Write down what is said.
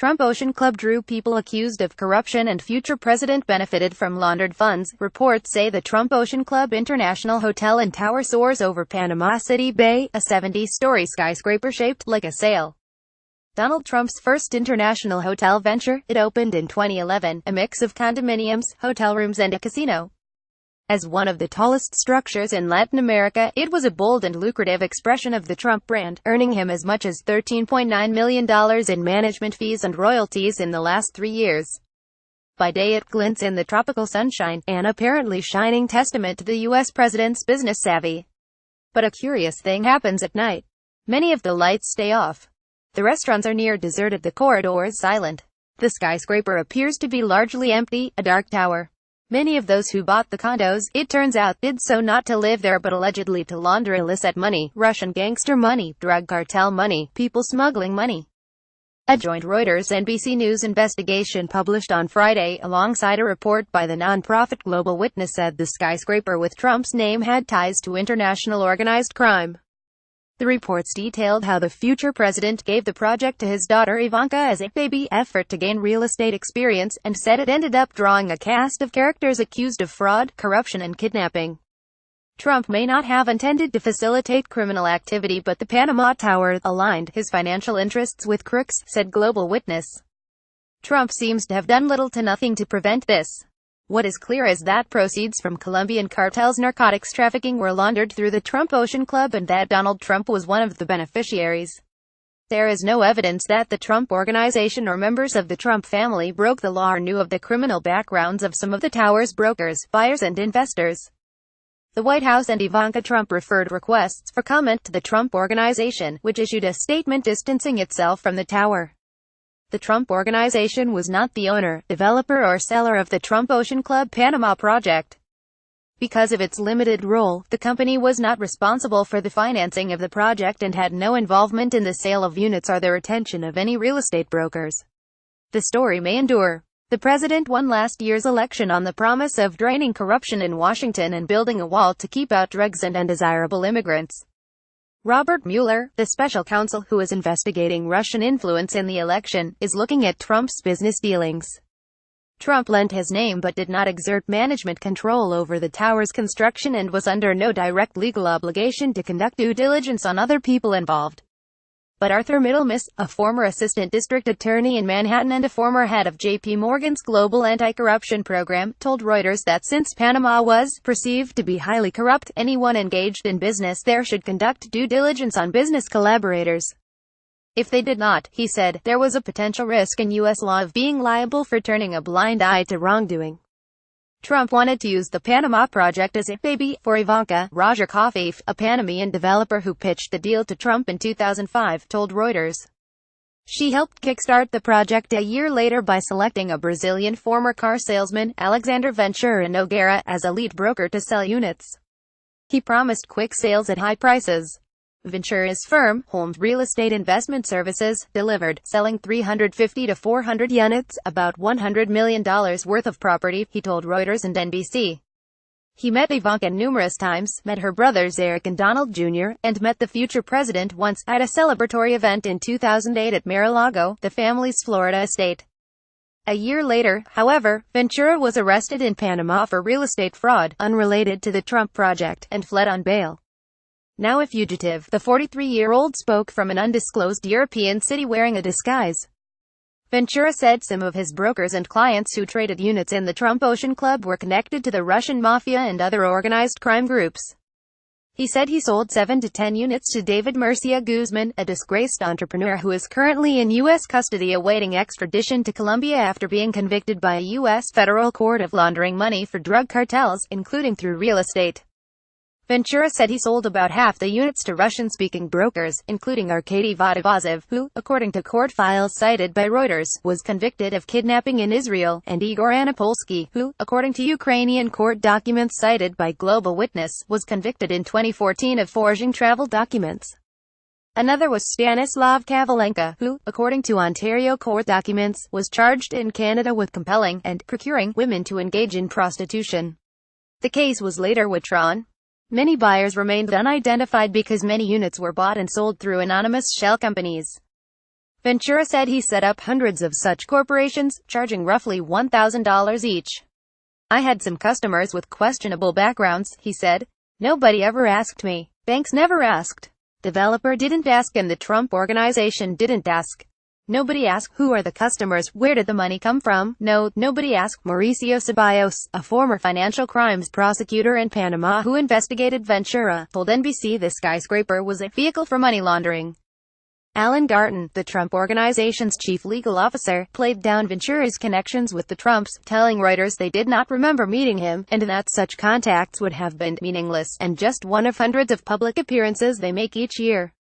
Trump Ocean Club drew people accused of corruption and future president benefited from laundered funds. Reports say the Trump Ocean Club International Hotel and Tower soars over Panama City Bay, a 70-story skyscraper shaped like a sail. Donald Trump's first international hotel venture, it opened in 2011, a mix of condominiums, hotel rooms and a casino. As one of the tallest structures in Latin America, it was a bold and lucrative expression of the Trump brand, earning him as much as $13.9 million in management fees and royalties in the last 3 years. By day it glints in the tropical sunshine, an apparently shining testament to the U.S. president's business savvy. But a curious thing happens at night. Many of the lights stay off. The restaurants are near deserted, the corridors silent. The skyscraper appears to be largely empty, a dark tower. Many of those who bought the condos, it turns out, did so not to live there but allegedly to launder illicit money, Russian gangster money, drug cartel money, people smuggling money. A joint Reuters-NBC News investigation published on Friday, alongside a report by the nonprofit Global Witness, said the skyscraper with Trump's name had ties to international organized crime. The reports detailed how the future president gave the project to his daughter Ivanka as a baby effort to gain real estate experience, and said it ended up drawing a cast of characters accused of fraud, corruption and kidnapping. Trump may not have intended to facilitate criminal activity, but the Panama Tower aligned his financial interests with crooks, said Global Witness. Trump seems to have done little to nothing to prevent this. What is clear is that proceeds from Colombian cartels' narcotics trafficking were laundered through the Trump Ocean Club and that Donald Trump was one of the beneficiaries. There is no evidence that the Trump Organization or members of the Trump family broke the law or knew of the criminal backgrounds of some of the tower's brokers, buyers and investors. The White House and Ivanka Trump referred requests for comment to the Trump Organization, which issued a statement distancing itself from the tower. The Trump Organization was not the owner, developer or seller of the Trump Ocean Club Panama project. Because of its limited role, the company was not responsible for the financing of the project and had no involvement in the sale of units or the retention of any real estate brokers. The story may endure. The president won last year's election on the promise of draining corruption in Washington and building a wall to keep out drugs and undesirable immigrants. Robert Mueller, the special counsel who is investigating Russian influence in the election, is looking at Trump's business dealings. Trump lent his name but did not exert management control over the tower's construction and was under no direct legal obligation to conduct due diligence on other people involved. But Arthur Middlemiss, a former assistant district attorney in Manhattan and a former head of J.P. Morgan's global anti-corruption program, told Reuters that since Panama was perceived to be highly corrupt, anyone engaged in business there should conduct due diligence on business collaborators. If they did not, he said, there was a potential risk in U.S. law of being liable for turning a blind eye to wrongdoing. Trump wanted to use the Panama project as a baby for Ivanka. Roger Kafif, a Panamanian developer who pitched the deal to Trump in 2005, told Reuters. She helped kickstart the project a year later by selecting a Brazilian former car salesman, Alexander Ventura Nogueira, as a lead broker to sell units. He promised quick sales at high prices. Ventura's firm, Holmes Real Estate Investment Services, delivered, selling 350 to 400 units, about $100 million worth of property, he told Reuters and NBC. He met Ivanka numerous times, met her brothers Eric and Donald Jr., and met the future president once, at a celebratory event in 2008 at Mar-a-Lago, the family's Florida estate. A year later, however, Ventura was arrested in Panama for real estate fraud, unrelated to the Trump project, and fled on bail. Now a fugitive, the 43-year-old spoke from an undisclosed European city wearing a disguise. Ventura said some of his brokers and clients who traded units in the Trump Ocean Club were connected to the Russian mafia and other organized crime groups. He said he sold 7 to 10 units to David Murcia Guzman, a disgraced entrepreneur who is currently in U.S. custody awaiting extradition to Colombia after being convicted by a U.S. federal court of laundering money for drug cartels, including through real estate. Ventura said he sold about half the units to Russian-speaking brokers, including Arkady Vodopazov, who, according to court files cited by Reuters, was convicted of kidnapping in Israel, and Igor Anapolsky, who, according to Ukrainian court documents cited by Global Witness, was convicted in 2014 of forging travel documents. Another was Stanislav Kavalenka, who, according to Ontario court documents, was charged in Canada with compelling and procuring women to engage in prostitution. The case was later withdrawn. Many buyers remained unidentified because many units were bought and sold through anonymous shell companies. Ventura said he set up hundreds of such corporations, charging roughly $1,000 each. "I had some customers with questionable backgrounds," he said. "Nobody ever asked me. Banks never asked. Developer didn't ask and the Trump organization didn't ask. Nobody asked, who are the customers, where did the money come from? No, nobody asked." Mauricio Ceballos, a former financial crimes prosecutor in Panama who investigated Ventura, told NBC the skyscraper was a vehicle for money laundering. Alan Garton, the Trump organization's chief legal officer, played down Ventura's connections with the Trumps, telling Reuters they did not remember meeting him, and that such contacts would have been meaningless, and just one of hundreds of public appearances they make each year.